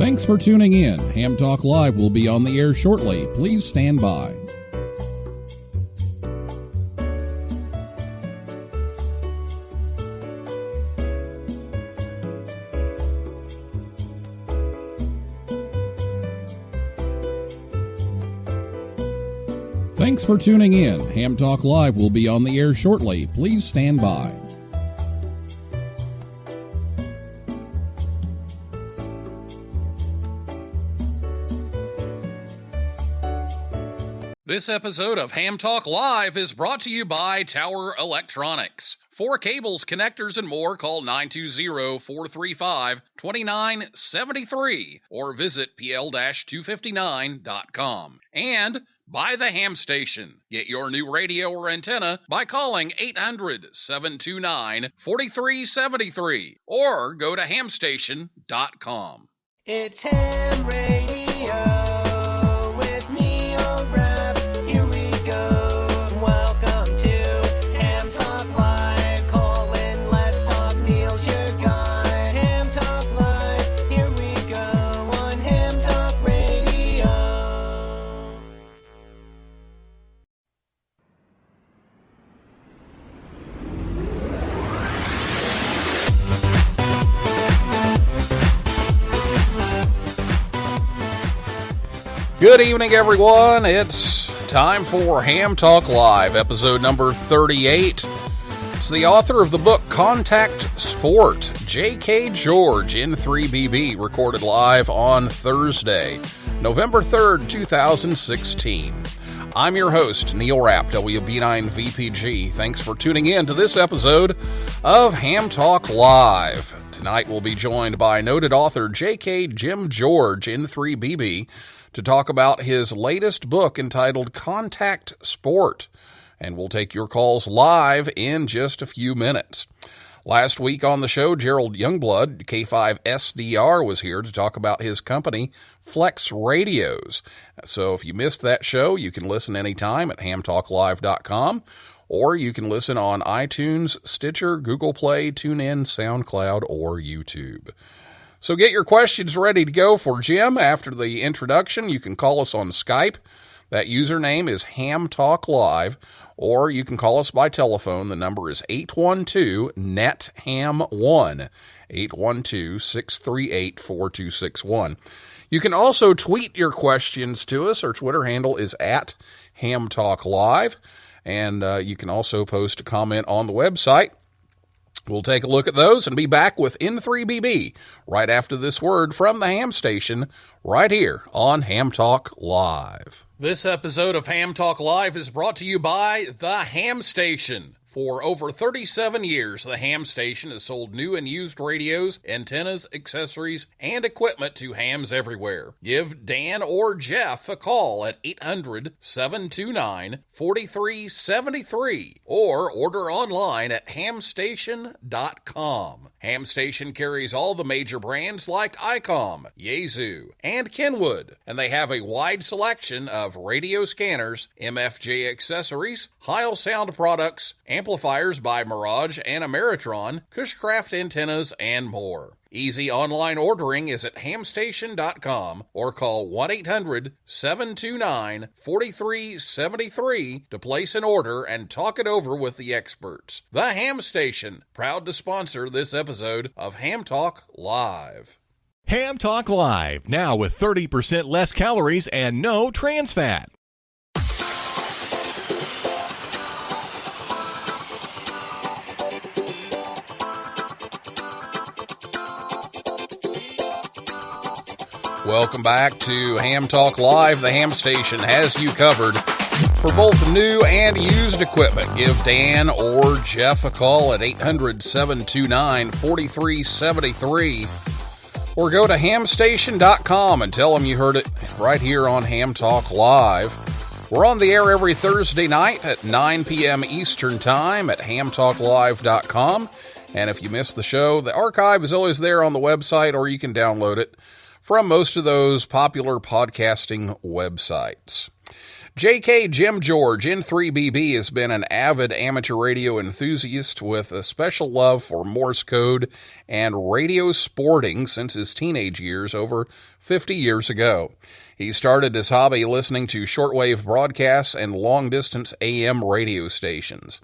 Thanks for tuning in. Ham Talk Live will be on the air shortly. Please stand by. Thanks for tuning in. Ham Talk Live will be on the air shortly. Please stand by. This episode of Ham Talk Live is brought to you by Tower Electronics. For cables, connectors, and more, call 920-435-2973 or visit pl-259.com. And by the Ham Station. Get your new radio or antenna by calling 800-729-4373 or go to hamstation.com. It's Ham Radio. Good evening, everyone. It's time for Ham Talk Live, episode number 38. It's the author of the book Contact Sport, J.K. George, N3BB, recorded live on Thursday, November 3rd, 2016. I'm your host, Neil Rapp, WB9VPG. Thanks for tuning in to this episode of Ham Talk Live. Tonight we'll be joined by noted author J.K. Jim George, N3BB, to talk about his latest book entitled Contact Sport. And we'll take your calls live in just a few minutes. Last week on the show, Gerald Youngblood, K5SDR, was here to talk about his company, Flex Radios. So if you missed that show, you can listen anytime at hamtalklive.com, or you can listen on iTunes, Stitcher, Google Play, TuneIn, SoundCloud, or YouTube. So get your questions ready to go for Jim. After the introduction, you can call us on Skype. That username is HamTalkLive, or you can call us by telephone. The number is 812-NET-HAM1, 812-638-4261. You can also tweet your questions to us. Our Twitter handle is at HamTalkLive, and you can also post a comment on the website. We'll take a look at those and be back with N3BB right after this word from the Ham Station right here on Ham Talk Live. This episode of Ham Talk Live is brought to you by the Ham Station. For over 37 years, the Ham Station has sold new and used radios, antennas, accessories, and equipment to hams everywhere. Give Dan or Jeff a call at 800-729-4373 or order online at hamstation.com. Ham Station carries all the major brands like ICOM, Yaesu, and Kenwood, and they have a wide selection of radio scanners, MFJ accessories, Heil sound products, amplifiers by Mirage and Ameritron, Cushcraft antennas, and more. Easy online ordering is at hamstation.com or call 1-800-729-4373 to place an order and talk it over with the experts. The Ham Station, proud to sponsor this episode of Ham Talk Live. Ham Talk Live, now with 30% less calories and no trans fat. Welcome back to Ham Talk Live. The Ham Station has you covered for both new and used equipment. Give Dan or Jeff a call at 800-729-4373 or go to hamstation.com and tell them you heard it right here on Ham Talk Live. We're on the air every Thursday night at 9 p.m. Eastern Time at hamtalklive.com. And if you missed the show, the archive is always there on the website, or you can download it from most of those popular podcasting websites. J.K. Jim George, N3BB, has been an avid amateur radio enthusiast with a special love for Morse code and radio sporting since his teenage years over 50 years ago. He started his hobby listening to shortwave broadcasts and long-distance AM radio stations.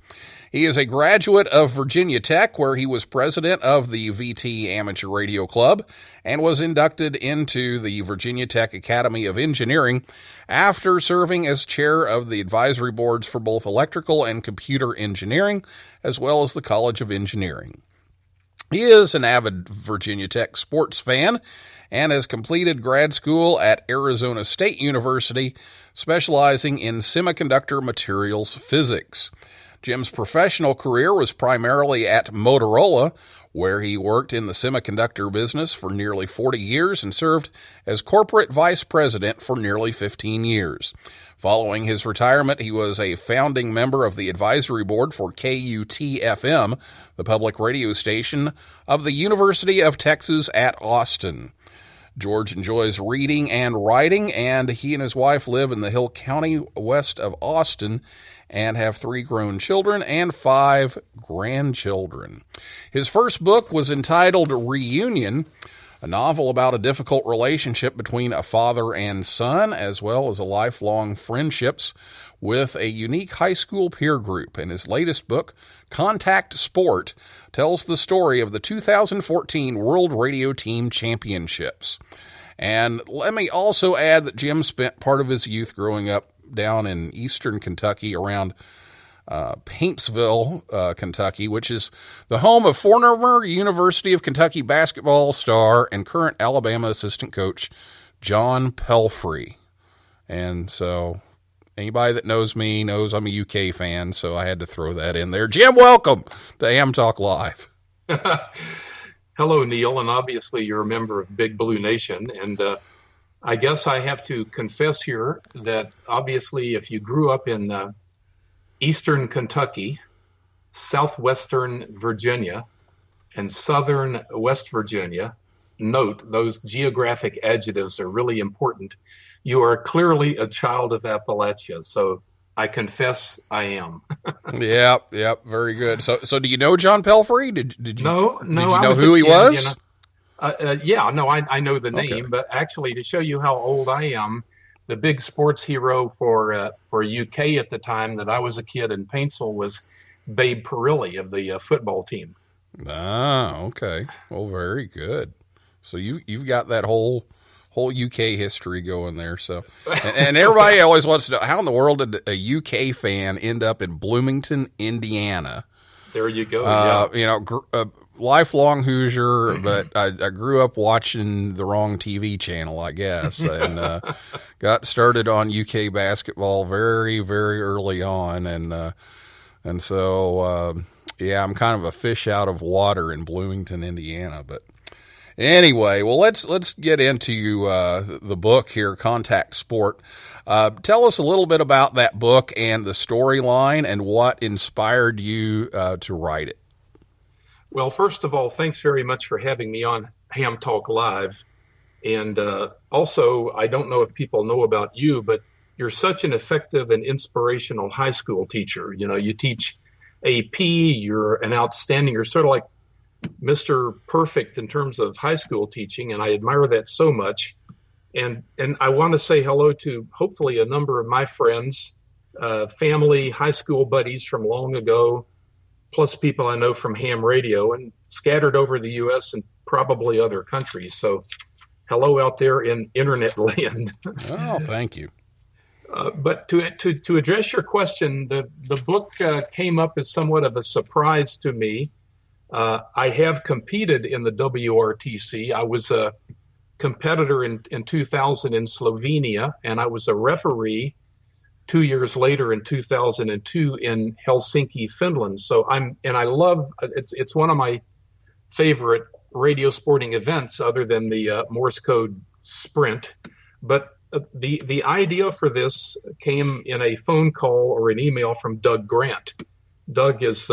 He is a graduate of Virginia Tech, where he was president of the VT Amateur Radio Club and was inducted into the Virginia Tech Academy of Engineering after serving as chair of the advisory boards for both electrical and computer engineering, as well as the College of Engineering. He is an avid Virginia Tech sports fan and has completed grad school at Arizona State University, specializing in semiconductor materials physics. Jim's professional career was primarily at Motorola, where he worked in the semiconductor business for nearly 40 years and served as corporate vice president for nearly 15 years. Following his retirement, he was a founding member of the advisory board for KUT-FM, the public radio station of the University of Texas at Austin. George enjoys reading and writing, and he and his wife live in the Hill County west of Austin and have 3 grown children and 5 grandchildren. His first book was entitled Reunion, a novel about a difficult relationship between a father and son, as well as a lifelong friendships with a unique high school peer group. And his latest book, Contact Sport, tells the story of the 2014 World Radio Team Championships. And let me also add that Jim spent part of his youth growing up down in eastern Kentucky around Paintsville, Kentucky, which is the home of former University of Kentucky basketball star and current Alabama assistant coach John Pelfrey. And so anybody that knows me knows I'm a UK fan, so I had to throw that in there. Jim, welcome to HamTalkLive. Hello, Neil, and obviously you're a member of Big Blue Nation, and I guess I have to confess here that obviously if you grew up in eastern Kentucky, southwestern Virginia, and southern West Virginia, note those geographic adjectives are really important. You are clearly a child of Appalachia, so I confess I am. Yep, very good. So do you know John Pelfrey? Did you No, did you know who he was? You know, I know the name, Okay. but actually to show you how old I am, the big sports hero for UK at the time that I was a kid in Paintsville was Babe Parilli of the football team. Ah, okay. Well, very good. So you've got that whole UK history going there. So, and everybody always wants to know, how in the world did a UK fan end up in Bloomington, Indiana? There you go. Lifelong Hoosier, but I grew up watching the wrong TV channel, I guess, and got started on UK basketball very, very early on, and so I'm kind of a fish out of water in Bloomington, Indiana. But anyway, well, let's get into the book here, Contact Sport. Tell us a little bit about that book and the storyline and what inspired you to write it. Well, first of all, thanks very much for having me on Ham Talk Live. And also, I don't know if people know about you, but you're such an effective and inspirational high school teacher. You know, you teach AP, you're sort of like Mr. Perfect in terms of high school teaching, and I admire that so much. And I want to say hello to hopefully a number of my friends, family, high school buddies from long ago, plus people I know from ham radio and scattered over the U.S. and probably other countries. So hello out there in internet land. Oh, thank you. But to address your question, the book came up as somewhat of a surprise to me. I have competed in the WRTC. I was a competitor in 2000 in Slovenia, and I was a referee 2 years later in 2002 in Helsinki, Finland. So I love it's one of my favorite radio sporting events, other than the Morse code sprint. But the idea for this came in a phone call or an email from Doug Grant. Doug is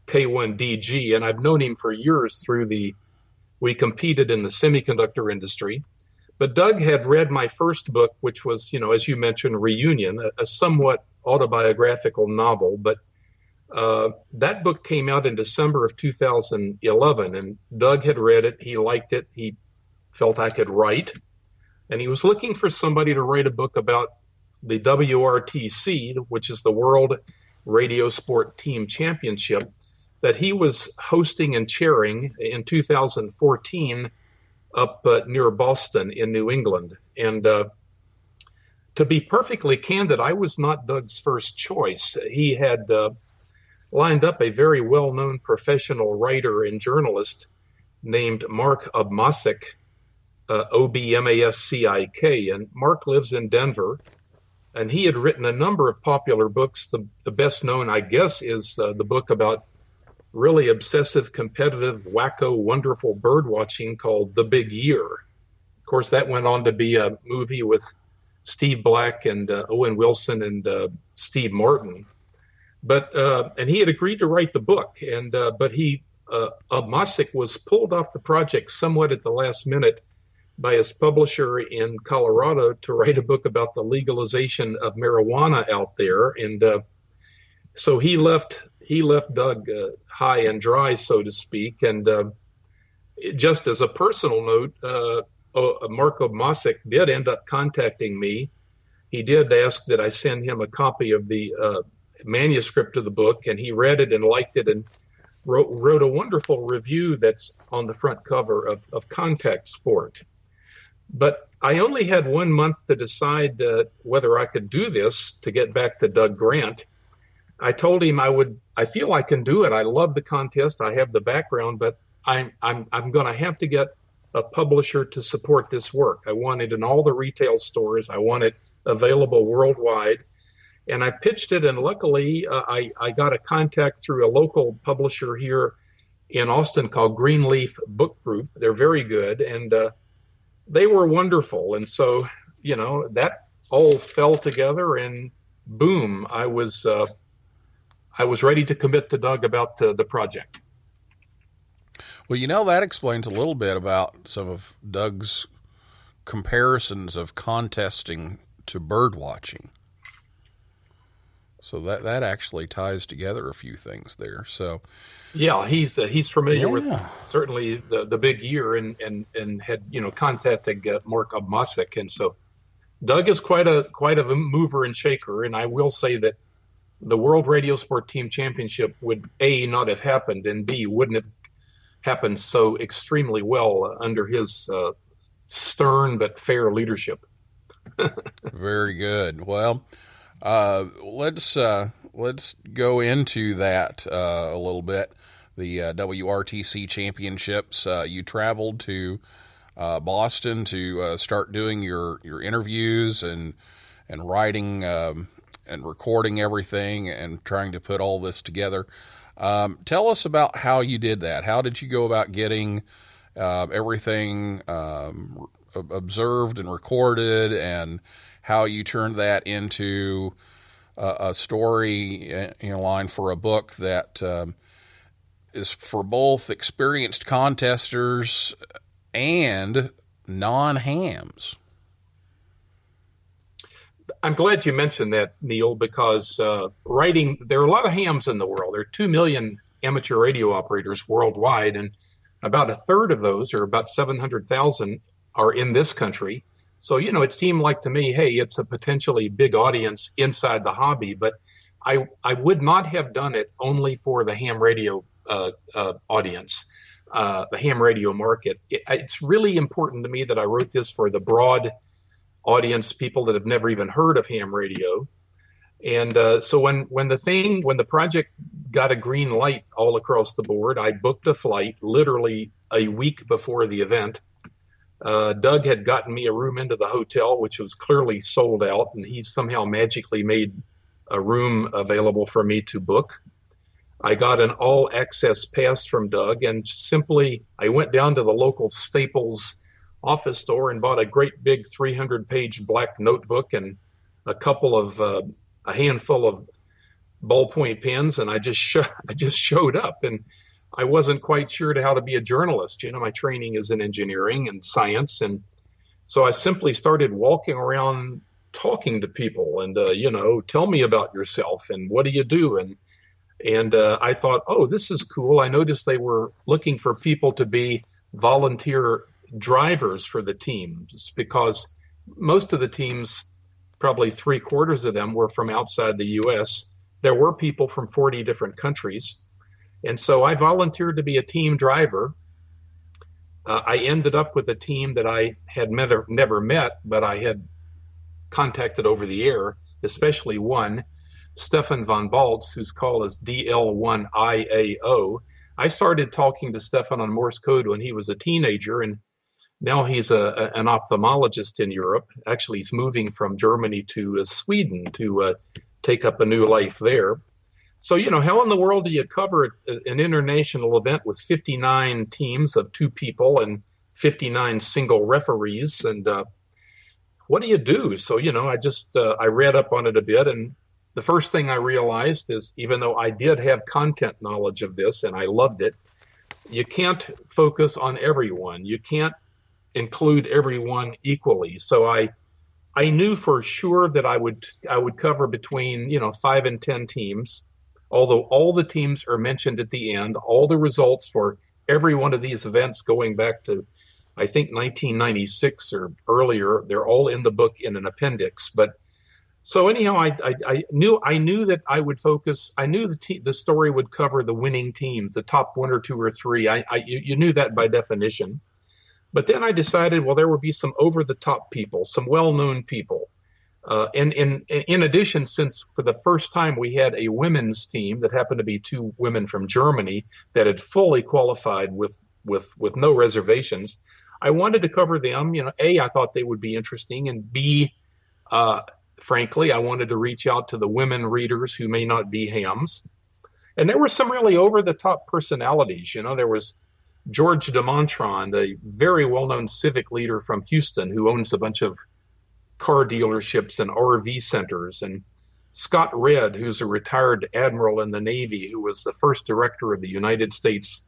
K1DG, and I've known him for years we competed in the semiconductor industry. But Doug had read my first book, which was, as you mentioned, Reunion, a somewhat autobiographical novel. But that book came out in December of 2011, and Doug had read it. He liked it. He felt I could write, and he was looking for somebody to write a book about the WRTC, which is the World Radio Sport Team Championship, that he was hosting and chairing in 2014 up near Boston in New England. And to be perfectly candid, I was not Doug's first choice. He had lined up a very well-known professional writer and journalist named Mark Obmasik, Obmascik. And Mark lives in Denver, and he had written a number of popular books. The best known, I guess, is the book about really obsessive, competitive, wacko, wonderful bird watching called The Big Year. Of course, that went on to be a movie with Steve Black and Owen Wilson and Steve Martin. But and he had agreed to write the book, and but Obmasik was pulled off the project somewhat at the last minute by his publisher in Colorado to write a book about the legalization of marijuana out there, and so he left Doug high and dry, so to speak. And just as a personal note, Mark Obmasik did end up contacting me. He did ask that I send him a copy of the manuscript of the book, and he read it and liked it and wrote a wonderful review that's on the front cover of Contact Sport. But I only had 1 month to decide whether I could do this, to get back to Doug Grant. I told him I feel I can do it. I love the contest. I have the background, but I'm going to have to get a publisher to support this work. I want it in all the retail stores. I want it available worldwide. And I pitched it, and luckily I got a contact through a local publisher here in Austin called Greenleaf Book Group. They're very good, and they were wonderful. And so, that all fell together, and boom, I was ready to commit to Doug about the project. Well, that explains a little bit about some of Doug's comparisons of contesting to bird watching. So that actually ties together a few things there. So, yeah, he's familiar with certainly the Big Year and had contacted Mark Obmasik, and so Doug is quite a mover and shaker. And I will say that the World Radio Sport Team Championship would A, not have happened, and B, wouldn't have happened so extremely well under his stern but fair leadership. Very good. Well, let's go into that a little bit. The WRTC championships. You traveled to Boston to start doing your interviews and writing and recording everything and trying to put all this together. Tell us about how you did that. How did you go about getting everything observed and recorded, and how you turned that into a story line for a book that is for both experienced contesters and non-hams? I'm glad you mentioned that, Neil, because there are a lot of hams in the world. There are 2 million amateur radio operators worldwide, and about a third of those, or about 700,000, are in this country. So, it seemed like to me, hey, it's a potentially big audience inside the hobby, but I would not have done it only for the ham radio audience, the ham radio market. It's really important to me that I wrote this for the broad audience, people that have never even heard of ham radio. And so when the project got a green light all across the board, I booked a flight literally a week before the event. Doug had gotten me a room into the hotel, which was clearly sold out, and he somehow magically made a room available for me to book. I got an all-access pass from Doug, and simply I went down to the local Staples office store and bought a great big 300-page black notebook and a handful of ballpoint pens, and I just showed up. And I wasn't quite sure how to be a journalist. My training is in engineering and science, and So I simply started walking around talking to people and, tell me about yourself and what do you do? And I thought, oh, this is cool. I noticed they were looking for people to be volunteer drivers for the teams because most of the teams, probably 3/4 of them, were from outside the U.S. There were people from 40 different countries. And so I volunteered to be a team driver. I ended up with a team that I had never met, but I had contacted over the air, especially one, Stefan von Baltz, whose call is DL1IAO. I started talking to Stefan on Morse code when he was a teenager, and now he's an ophthalmologist in Europe. Actually, he's moving from Germany to Sweden to take up a new life there. So, how in the world do you cover an international event with 59 teams of 2 people and 59 single referees? And what do you do? So, I read up on it a bit. And the first thing I realized is, even though I did have content knowledge of this and I loved it, you can't focus on everyone. You can't include everyone equally. So I knew for sure that I would cover between 5 and 10 teams. Although all the teams are mentioned at the end, all the results for every one of these events going back to, I think, 1996 or earlier, they're all in the book in an appendix. But so anyhow, I knew that I would focus. I knew the story would cover the winning teams, the top 1 or 2 or 3. You knew that by definition. But then I decided, well, there would be some over-the-top people, some well-known people. And in addition, since for the first time we had a women's team that happened to be 2 women from Germany that had fully qualified with no reservations, I wanted to cover them. A, I thought they would be interesting, and B, frankly, I wanted to reach out to the women readers who may not be hams. And there were some really over-the-top personalities. There was George DeMontron, the very well-known civic leader from Houston who owns a bunch of car dealerships and RV centers, and Scott Redd, who's a retired admiral in the Navy, who was the first director of the United States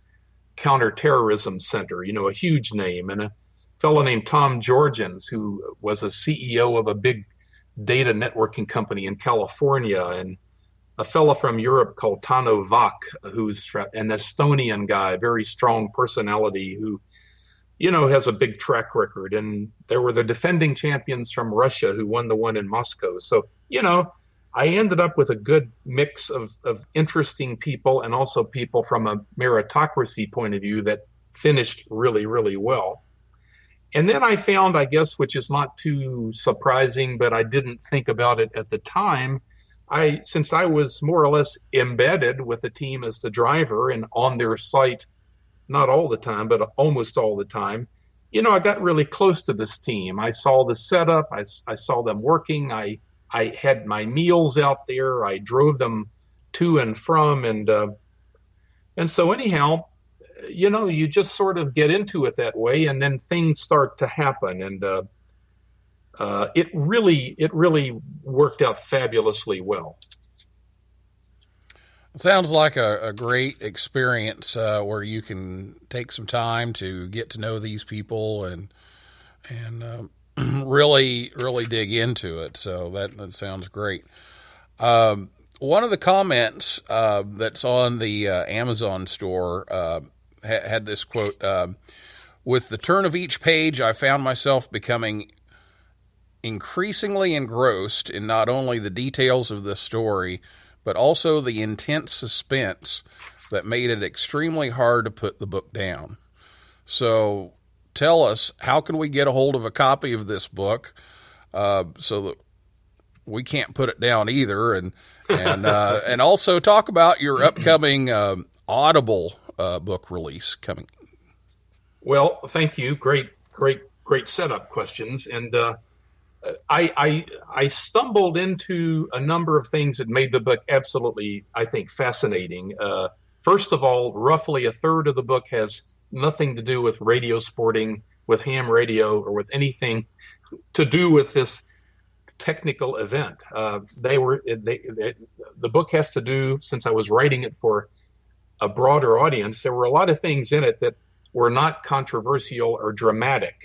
Counterterrorism Center, a huge name, and a fellow named Tom Georgens, who was a CEO of a big data networking company in California, and a fellow from Europe called Tano Vak, who's an Estonian guy, very strong personality, who has a big track record. And there were the defending champions from Russia who won the one in Moscow. So, I ended up with a good mix of interesting people and also people from a meritocracy point of view that finished really, really well. And then I found, I guess, which is not too surprising, but I didn't think about it at the time, since I was more or less embedded with the team as the driver and on their site, not all the time, but almost all the time, I got really close to this team. I saw the setup. I saw them working. I had my meals out there. I drove them to and from. And so anyhow, you just sort of get into it that way, and then things start to happen. And it really worked out fabulously well. Sounds like a great experience where you can take some time to get to know these people and really dig into it. So that sounds great. One of the comments that's on the Amazon store had this quote, with the turn of each page, I found myself becoming increasingly engrossed in not only the details of the story, but also the intense suspense that made it extremely hard to put the book down. So tell us, how can we get a hold of a copy of this book so that we can't put it down either? And also talk about your upcoming Audible book release coming. Well, thank you. Great setup questions. And I stumbled into a number of things that made the book absolutely, I think, fascinating. First of all, roughly a third of the book has nothing to do with radio sporting, with ham radio, or with anything to do with this technical event. The book has to do, since I was writing it for a broader audience, there were a lot of things in it that were not controversial or dramatic.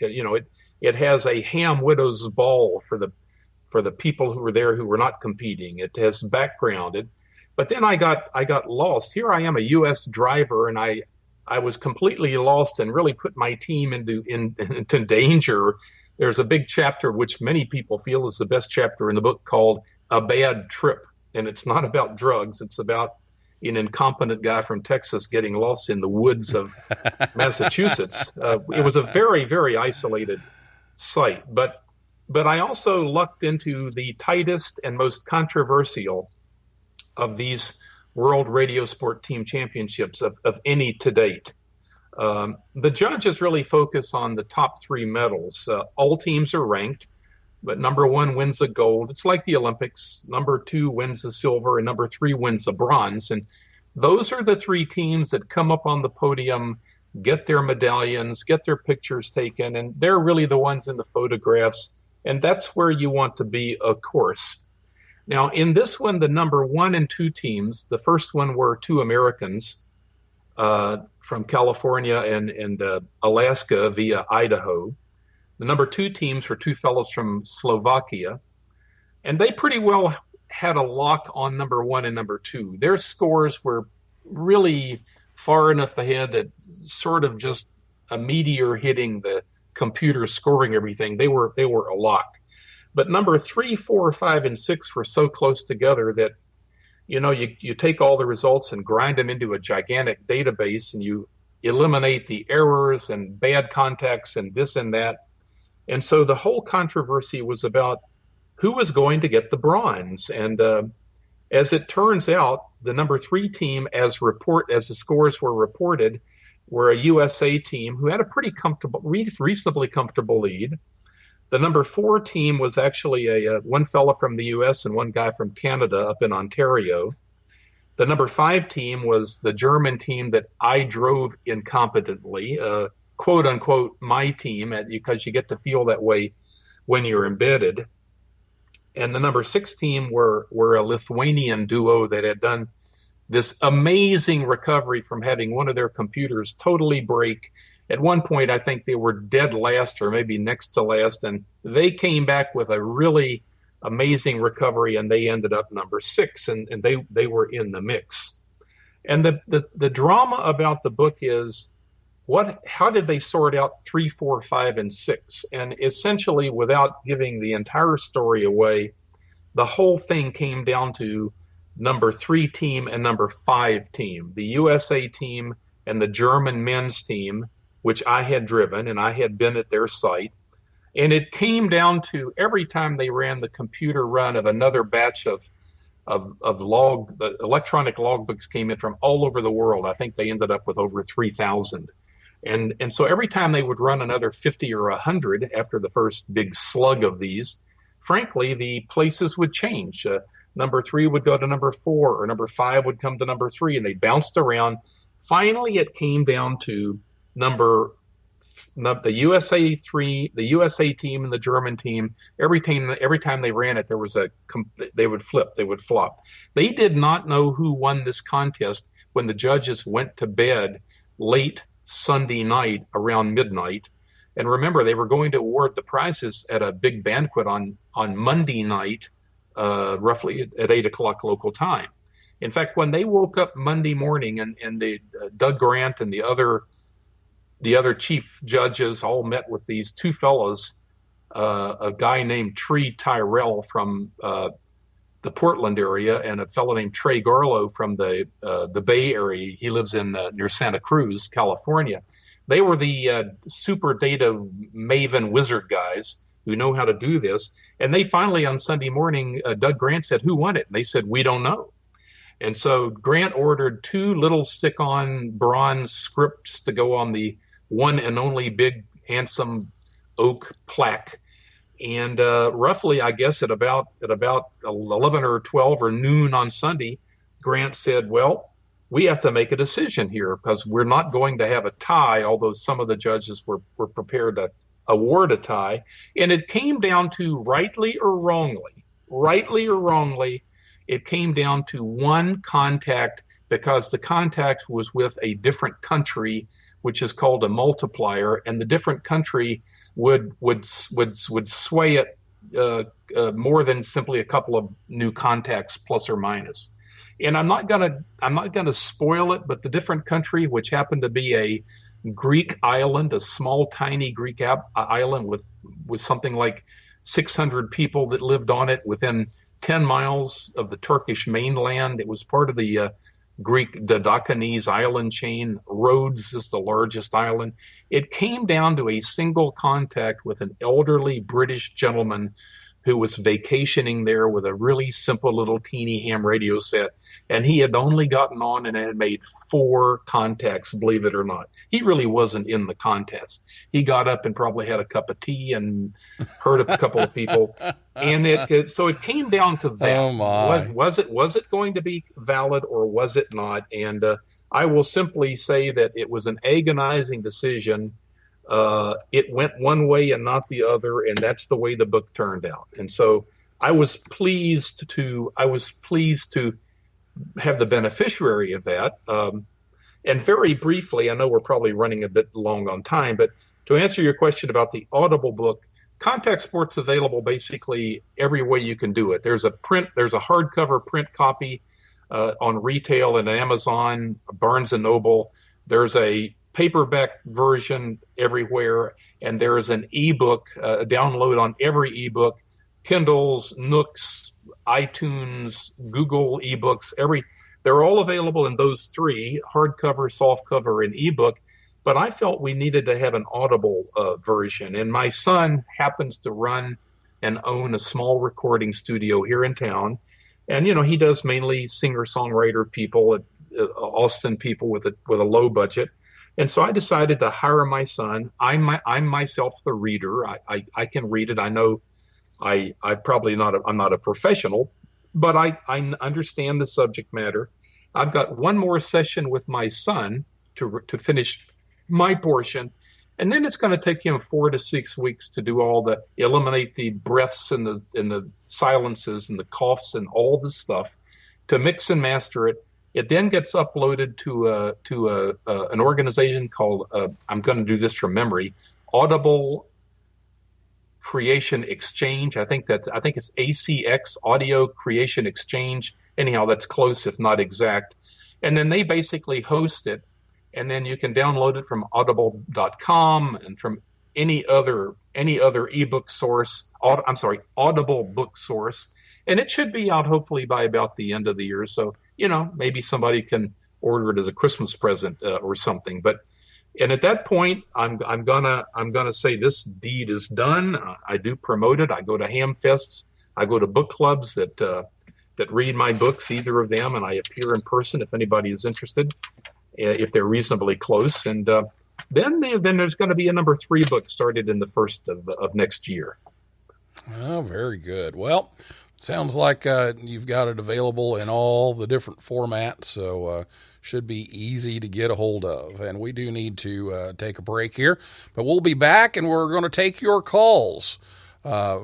It has a ham widow's ball for the people who were there who were not competing. It has backgrounded. But then I got lost. Here I am, a U.S. driver, and I was completely lost and really put my team into danger. There's a big chapter which many people feel is the best chapter in the book called A Bad Trip. And it's not about drugs. It's about an incompetent guy from Texas getting lost in the woods of Massachusetts. It was a very, very isolated site. But I also lucked into the tightest and most controversial of these World Radio Sport Team Championships of any to date. The judges really focus on the top three medals. All teams are ranked, but number one wins the gold. It's like the Olympics. Number two wins the silver, and number three wins the bronze. And those are the three teams that come up on the podium, get their medallions, get their pictures taken, and they're really the ones in the photographs. And that's where you want to be, of course. Now, in this one, the number one and two teams, the first one were two Americans from California and Alaska via Idaho. The number two teams were two fellows from Slovakia, and they pretty well had a lock on number one and number two. Their scores were really far enough ahead that sort of just a meteor hitting the computer scoring everything. They were a lock. But number 3, 4, 5, and 6 were so close together that, you take all the results and grind them into a gigantic database, and you eliminate the errors and bad contacts and this and that. And so the whole controversy was about who was going to get the bronze. And as it turns out, the number 3 team, as the scores were reported, were a USA team who had a pretty reasonably comfortable lead. The number 4 team was actually one fella from the U.S. and one guy from Canada up in Ontario. The number 5 team was the German team that I drove incompetently, quote unquote, my team, because you get to feel that way when you're embedded. And the number 6 team were a Lithuanian duo that had done this amazing recovery from having one of their computers totally break. At one point, I think they were dead last or maybe next to last, and they came back with a really amazing recovery, and they ended up number 6, and they were in the mix. And the drama about the book is how did they sort out 3, 4, 5, and 6? And essentially, without giving the entire story away, the whole thing came down to number 3 team and number 5 team, the USA team and the German men's team, which I had driven, and I had been at their site. And it came down to every time they ran the computer run of another batch of electronic logbooks came in from all over the world. I think they ended up with over 3,000. And so every time they would run another 50 or 100 after the first big slug of these, frankly, the places would change. Number 3 would go to number 4, or number 5 would come to number 3, and they bounced around. Finally, it came down to the USA team and the German team. Every time they ran it, they would flip, they would flop. They did not know who won this contest when the judges went to bed late Sunday night around midnight. And remember, they were going to award the prizes at a big banquet on Monday night, roughly at 8 o'clock local time. In fact, when they woke up Monday morning and Doug Grant and the other chief judges all met with these two fellows, a guy named Tree Tyrell from the Portland area and a fellow named Trey Garlow from the Bay Area. He lives in near Santa Cruz, California. They were the super data maven wizard guys who know how to do this. And they finally, on Sunday morning, Doug Grant said, "Who won it?" And they said, "We don't know." And so Grant ordered 2 little stick-on bronze scripts to go on the one and only big, handsome oak plaque. And roughly, I guess, at about 11 or 12 or noon on Sunday, Grant said, "Well, we have to make a decision here because we're not going to have a tie," although some of the judges were prepared to award a tie. And it came down to, rightly or wrongly, it came down to one contact, because the contact was with a different country, which is called a multiplier, and the different country would sway it more than simply a couple of new contacts plus or minus. And I'm not gonna spoil it, but the different country, which happened to be a Greek island, a small, tiny Greek island with something like 600 people that lived on it within 10 miles of the Turkish mainland. It was part of the Greek Dodecanese island chain. Rhodes is the largest island. It came down to a single contact with an elderly British gentleman who was vacationing there with a really simple little teeny ham radio set. And he had only gotten on and had made 4 contacts, believe it or not. He really wasn't in the contest. He got up and probably had a cup of tea and heard a couple of people. And so it came down to that. Oh my. Was it going to be valid or was it not? And I will simply say that it was an agonizing decision. It went one way and not the other, and that's the way the book turned out. And so I was pleased to have the beneficiary of that. And very briefly, I know we're probably running a bit long on time, but to answer your question about the Audible book, Contact Sport's available basically every way you can do it. There's a hardcover print copy on retail and Amazon, Barnes and Noble. There's a paperback version everywhere, and there is an ebook, a download on every ebook, Kindles, Nooks, iTunes, Google ebooks, they're all available in those 3, hardcover, softcover, and ebook. But I felt we needed to have an Audible version. And my son happens to run and own a small recording studio here in town. And, he does mainly singer-songwriter people, Austin people with a low budget. And so I decided to hire my son. I'm myself the reader. I can read it. I know I'm not a professional, but I understand the subject matter. I've got one more session with my son to finish my portion, and then it's going to take him 4 to 6 weeks to do eliminate the breaths and the silences and the coughs and all the stuff, to mix and master it. It then gets uploaded to an organization called I'm going to do this from memory, Audible Creation Exchange. I think it's ACX, Audio Creation Exchange. Anyhow, that's close if not exact. And then they basically host it, and then you can download it from audible.com and from any other ebook source. Audible book source, and it should be out hopefully by about the end of the year. So maybe somebody can order it as a Christmas present or something. And at that point, I'm gonna say this deed is done. I do promote it. I go to ham fests. I go to book clubs that read my books, either of them, and I appear in person if anybody is interested, if they're reasonably close. And then there's going to be a number 3 book started in the first of next year. Oh, very good. Well, sounds like you've got it available in all the different formats, so should be easy to get a hold of. And we do need to take a break here, but we'll be back, and we're going to take your calls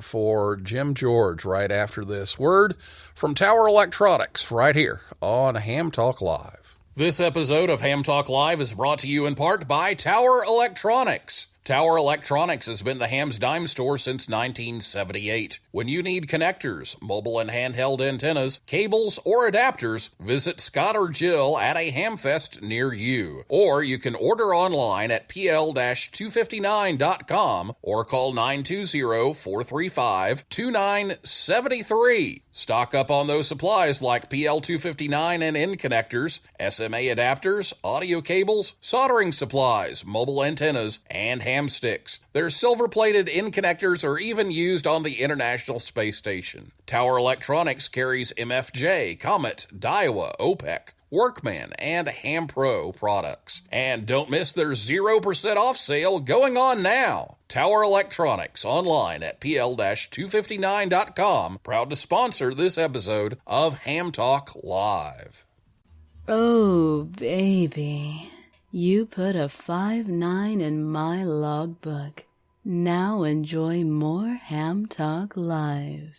for Jim George right after this word from Tower Electronics right here on Ham Talk Live. This episode of Ham Talk Live is brought to you in part by Tower Electronics. Tower Electronics has been the Ham's Dime store since 1978. When you need connectors, mobile and handheld antennas, cables, or adapters, visit Scott or Jill at a Hamfest near you. Or you can order online at pl-259.com or call 920-435-2973. Stock up on those supplies like PL259 and N connectors, SMA adapters, audio cables, soldering supplies, mobile antennas, and ham sticks. Their silver-plated N connectors are even used on the International Space Station. Tower Electronics carries MFJ, Comet, Daiwa, OPEC, Workman, and Ham Pro products. And don't miss their 0% off sale going on now. Tower Electronics, online at pl-259.com, proud to sponsor this episode of Ham Talk Live. Oh, baby. You put a 5-9 in my logbook. Now enjoy more Ham Talk Live.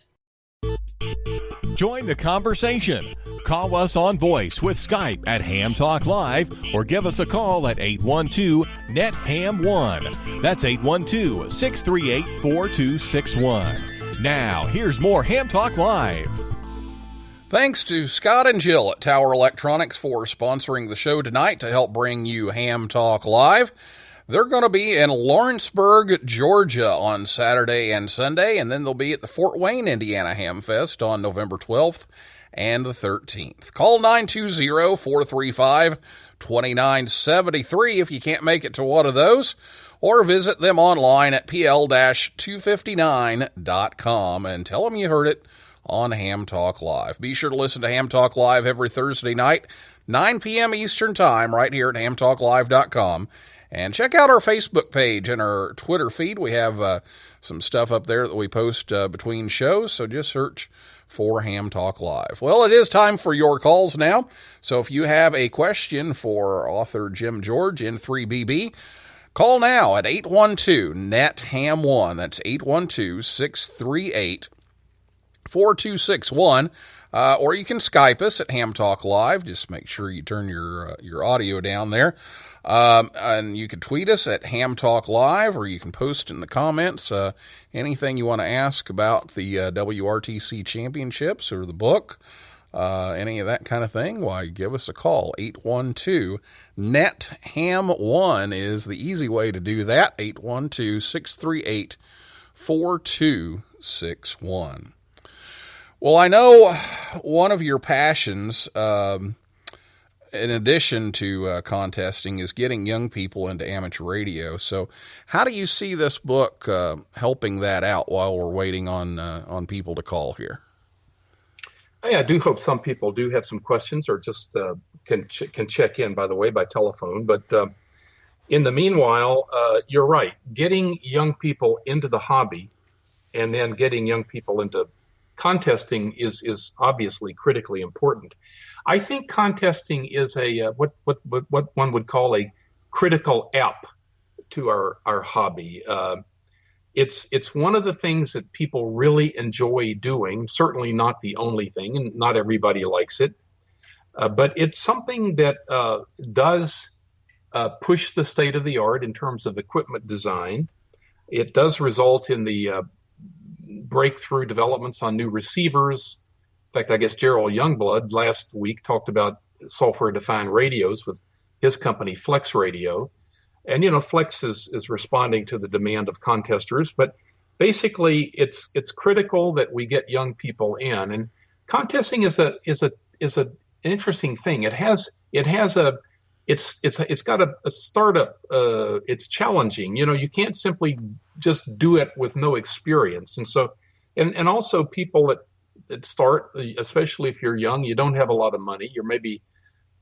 Join the conversation. Call us on voice with Skype at HamTalkLive or give us a call at 812-NET-HAM1. That's 812-638-4261. Now, here's more Ham Talk Live. Thanks to Scott and Jill at Tower Electronics for sponsoring the show tonight to help bring you Ham Talk Live. They're going to be in Lawrenceburg, Georgia on Saturday and Sunday, and then they'll be at the Fort Wayne, Indiana Ham Fest on November 12th and the 13th. Call 920-435-2973 if you can't make it to one of those, or visit them online at pl-259.com and tell them you heard it on Ham Talk Live. Be sure to listen to Ham Talk Live every Thursday night, 9 p.m. Eastern Time, right here at hamtalklive.com. And check out our Facebook page and our Twitter feed. We have some stuff up there that we post between shows, so just search for Ham Talk Live. Well, it is time for your calls now. So if you have a question for author Jim George, N3BB, call now at 812-NET-HAM1. That's 812-638-4261. Or you can Skype us at Ham Talk Live. Just make sure you turn your audio down there. And you can tweet us at Ham Talk Live, or you can post in the comments anything you want to ask about the WRTC championships or the book, any of that kind of thing. Why, give us a call. 812-NET-HAM1 is the easy way to do that. 812-638-4261. Well, I know one of your passions, in addition to contesting, is getting young people into amateur radio. So how do you see this book helping that out while we're waiting on people to call here? I do hope some people do have some questions, or just can check in, by the way, by telephone. But in the meanwhile, you're right. Getting young people into the hobby and then getting young people into contesting is obviously critically important. I think contesting is a what one would call a critical app to our hobby. It's one of the things that people really enjoy doing. Certainly not the only thing, and not everybody likes it. But it's something that does push the state of the art in terms of equipment design. It does result in the breakthrough developments on new receivers. In fact, I guess Gerald Youngblood last week talked about software-defined radios with his company Flex Radio. And, Flex is responding to the demand of contesters. But basically, it's critical that we get young people in. And contesting is an interesting thing. It's got a startup. It's challenging. You can't simply just do it with no experience. And so, and also people that start, especially if you're young, you don't have a lot of money. You're maybe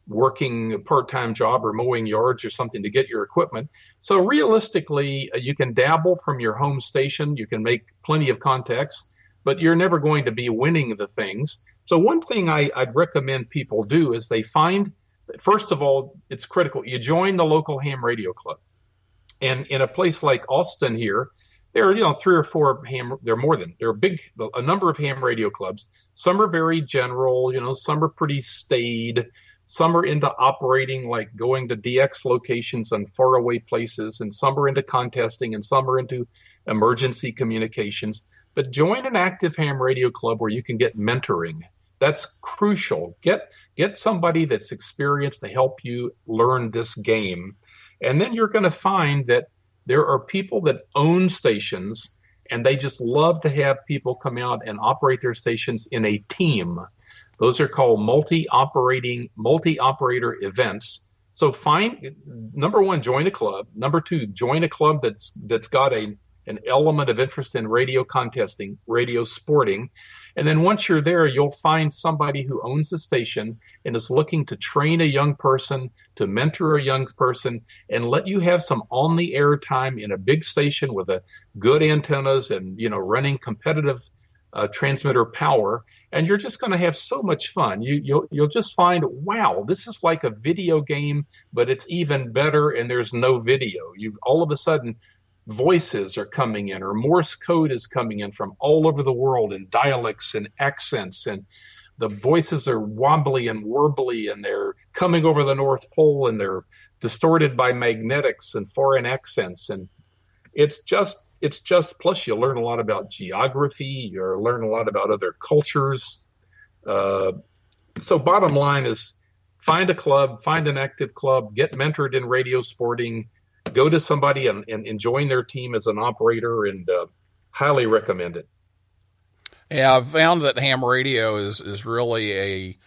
working a part-time job or mowing yards or something to get your equipment. So realistically, you can dabble from your home station. You can make plenty of contacts, but you're never going to be winning the things. So one thing I'd recommend people do is they find, first of all, it's critical. You join the local ham radio club. And in a place like Austin here, there are 3 or 4 ham. There are a number of ham radio clubs. Some are very general. Some are pretty staid. Some are into operating, like going to DX locations and faraway places, and some are into contesting, and some are into emergency communications. But join an active ham radio club where you can get mentoring. That's crucial. Get somebody that's experienced to help you learn this game. And then you're going to find that there are people that own stations, and they just love to have people come out and operate their stations in a team. Those are called multi-operator events. So number 1, join a club. Number 2, join a club that's got an element of interest in radio contesting, radio sporting. And then once you're there, you'll find somebody who owns the station and is looking to train a young person, to mentor a young person, and let you have some on-the-air time in a big station with a good antennas and running competitive transmitter power. And you're just going to have so much fun. You'll just find, wow, this is like a video game, but it's even better, and there's no video. You've all of a sudden voices are coming in, or Morse code is coming in from all over the world in dialects and accents, and the voices are wobbly and warbly, and they're coming over the North Pole, and they're distorted by magnetics and foreign accents. And it's just, plus you learn a lot about geography, you learn a lot about other cultures. So bottom line is, find a club, find an active club, get mentored in radio sporting, go to somebody and join their team as an operator, and highly recommend it. Yeah, I've found that ham radio is really a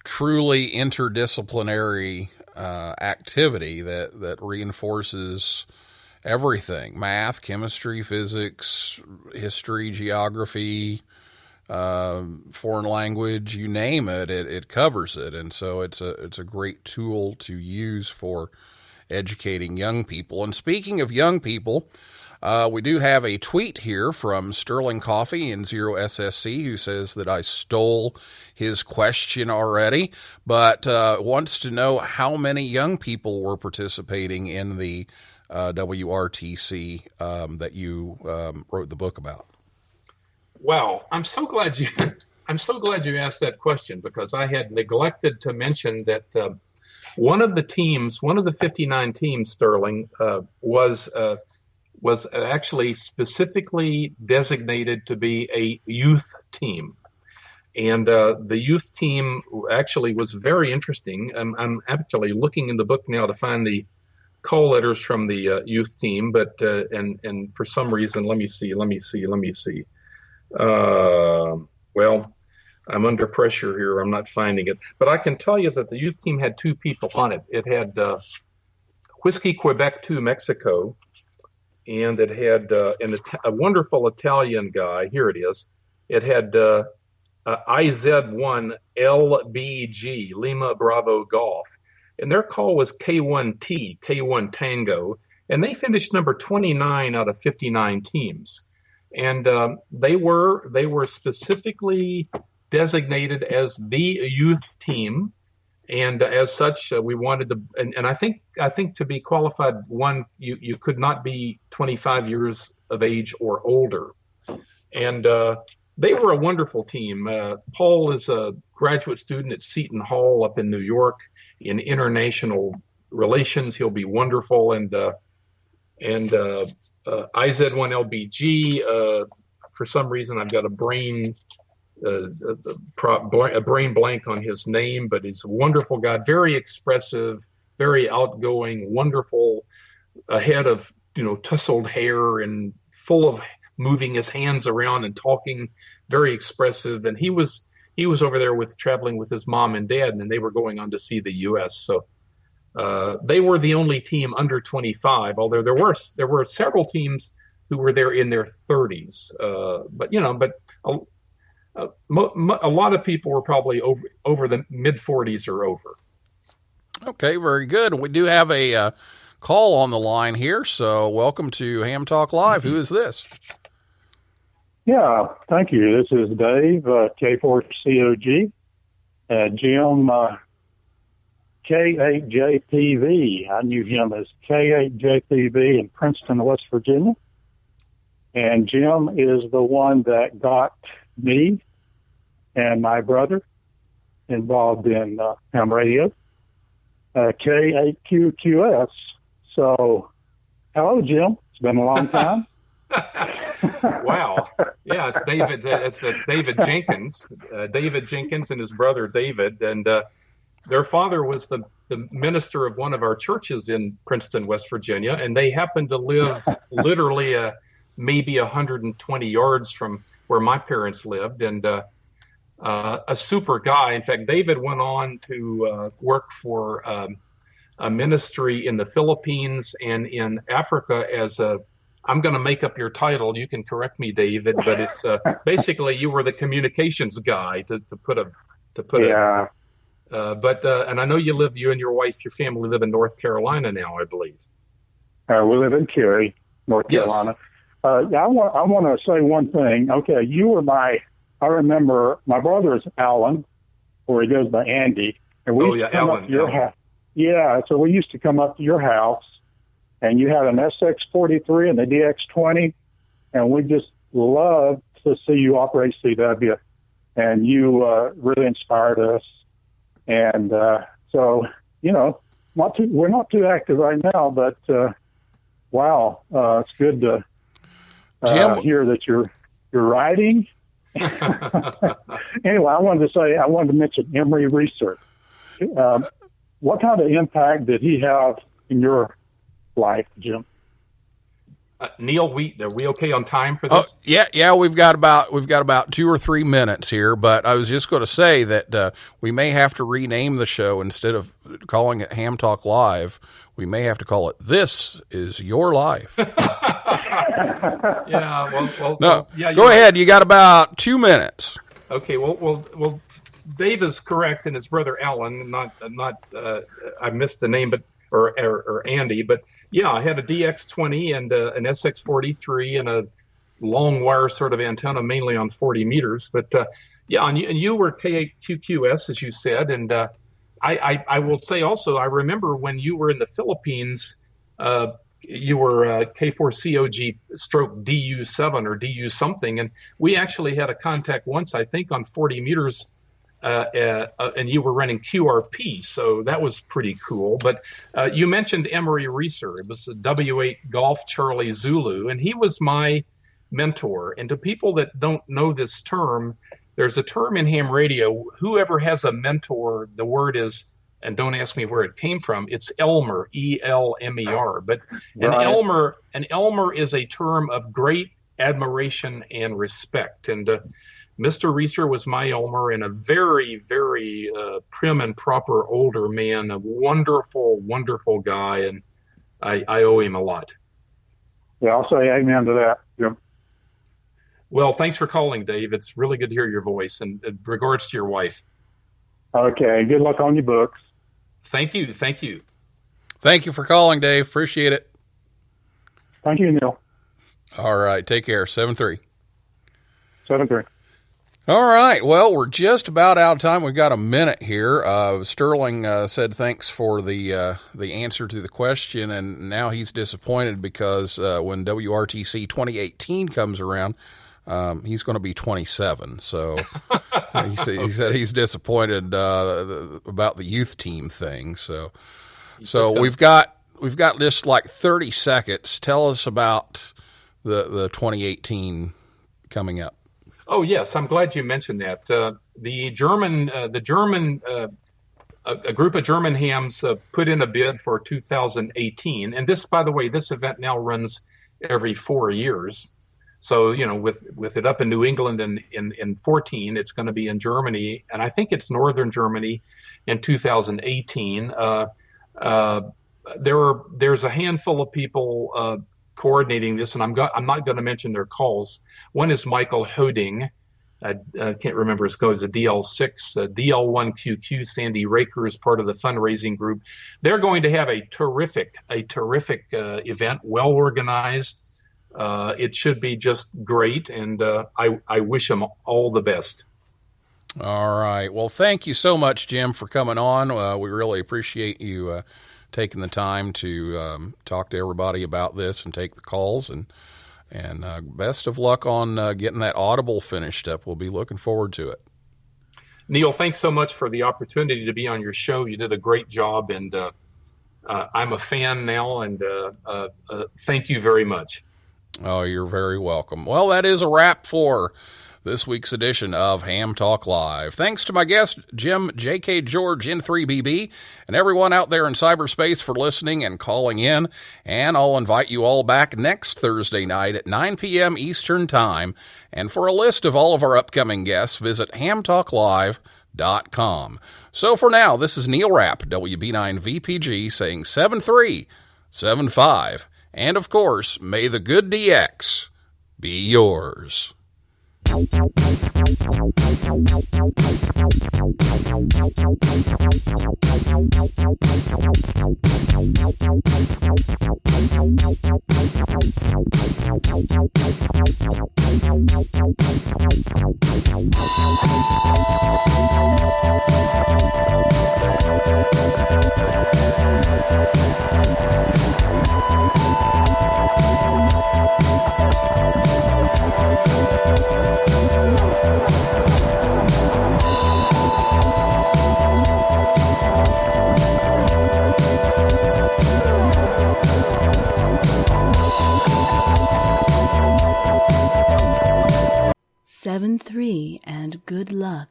truly interdisciplinary activity that reinforces everything: math, chemistry, physics, history, geography, foreign language, you name it, it covers it. And so it's a great tool to use for educating young people. And speaking of young people, we do have a tweet here from Sterling Coffee in 0SSC, who says that I stole his question already, but wants to know how many young people were participating in the WRTC that you wrote the book about. Wow, I'm so glad you asked that question, because I had neglected to mention that one of the 59 teams, Sterling, was actually specifically designated to be a youth team. And the youth team actually was very interesting. I'm actually looking in the book now to find the call letters from the youth team, but and for some reason, let me see. Well, I'm under pressure here. I'm not finding it, but I can tell you that the youth team had two people on it. It had Whiskey Quebec 2 Mexico, and it had a wonderful Italian guy. Here it is. It had IZ1 LBG, Lima Bravo Golf, and their call was K1T, K1 Tango, and they finished number 29 out of 59 teams. And they were specifically designated as the youth team, and as such, we wanted to. And I think to be qualified, you could not be 25 years of age or older. And they were a wonderful team. Paul is a graduate student at Seton Hall up in New York in international relations. He'll be wonderful. And IZ1LBG, for some reason, I've got a brain blank on his name, but he's a wonderful guy, very expressive, very outgoing, wonderful, a head of tousled hair and full of moving his hands around and talking, very expressive. And he was over there traveling with his mom and dad, and they were going on to see the U.S. So they were the only team under 25, although there were several teams who were there in their 30s. But a lot of people were probably over the mid 40s or over. Okay, very good. We do have a call on the line here, so welcome to Ham Talk Live. Who is this? Yeah, thank you. This is Dave, K4COG, Jim, K8JPV. I knew him as K8JPV in Princeton, West Virginia. And Jim is the one that got me and my brother involved in ham radio, K8QQS. So, hello, Jim. It's been a long time. Wow. Yeah, it's David. It's David Jenkins. David Jenkins and his brother David, and their father was the minister of one of our churches in Princeton, West Virginia, and they happened to live literally maybe 120 yards from where my parents lived, and a super guy. In fact, David went on to work for a ministry in the Philippines and in Africa as I'm going to make up your title. You can correct me, David, but it's basically you were the communications guy to put it. And I know you and your wife, your family live in North Carolina now, I believe. We live in Cary, North Carolina. I want to say one thing. Okay, I remember my brother is Alan, or he goes by Andy, and we used to come up to your house. Yeah, so we used to come up to your house and you had an SX43 and the DX20, and we just loved to see you operate CW, and you really inspired us. And so, we're not too active right now, but wow, it's good to hear that you're writing. Anyway, I wanted to mention Emory Research. What kind of impact did he have in your life, Jim? Neil, are we okay on time for this? Yeah. We've got about 2 or 3 minutes here, but I was just going to say that we may have to rename the show. Instead of calling it Ham Talk Live, we may have to call it "This Is Your Life." Go ahead. You got about 2 minutes. Okay. Well, Dave is correct, and his brother Alan. I missed the name, but or Andy, but. Yeah, I had a DX20 and an SX43 and a long wire sort of antenna, mainly on 40 meters. But and you were K8QQS, as you said. And I will say also, I remember when you were in the Philippines, you were K4COG stroke DU7 or DU something. And we actually had a contact once, I think, on 40 meters. And you were running QRP, so that was pretty cool. But you mentioned Emory Reeser. It was a W8 Golf Charlie Zulu, and he was my mentor. And to people that don't know this term, there's a term in ham radio, whoever has a mentor, the word is, and don't ask me where it came from, it's Elmer, E-L-M-E-R. But right. An Elmer is a term of great admiration and respect. And Mr. Reeser was my Elmer, and a very, very prim and proper older man, a wonderful, wonderful guy, and I owe him a lot. Yeah, I'll say amen to that, Jim. Well, thanks for calling, Dave. It's really good to hear your voice, and regards to your wife. Okay, good luck on your books. Thank you. Thank you for calling, Dave. Appreciate it. Thank you, Neil. All right, take care. 7-3. 7-3. All right. Well, we're just about out of time. We've got a minute here. Sterling said thanks for the answer to the question, and now he's disappointed because when WRTC 2018 comes around, he's going to be 27. So he said he's disappointed about the youth team thing. So we've got just like 30 seconds. Tell us about the 2018 coming up. Oh yes, I'm glad you mentioned that. A group of German hams put in a bid for 2018, and this, by the way, this event now runs every 4 years. So with it up in New England in 14, it's going to be in Germany, and I think it's northern Germany in 2018. There's a handful of people coordinating this, and I'm not going to mention their calls. One is Michael Hoding. I can't remember his code. It's a DL6, DL1QQ. Sandy Raker is part of the fundraising group. They're going to have a terrific event, well organized. It should be just great, and I wish them all the best. All right. Well, thank you so much, Jim, for coming on. We really appreciate you taking the time to talk to everybody about this and take the calls, and best of luck on getting that Audible finished up. We'll be looking forward to it. Neil, thanks so much for the opportunity to be on your show. You did a great job, and I'm a fan now, and thank you very much. Oh, you're very welcome. Well, that is a wrap for this week's edition of Ham Talk Live. Thanks to my guest, Jim J.K. George, N3BB, and everyone out there in cyberspace for listening and calling in. And I'll invite you all back next Thursday night at 9 p.m. Eastern Time. And for a list of all of our upcoming guests, visit HamTalkLive.com. So for now, this is Neil Rapp, WB9VPG, saying 7-3, 7-5, and of course, may the good DX be yours.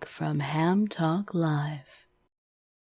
from HamTalkLive.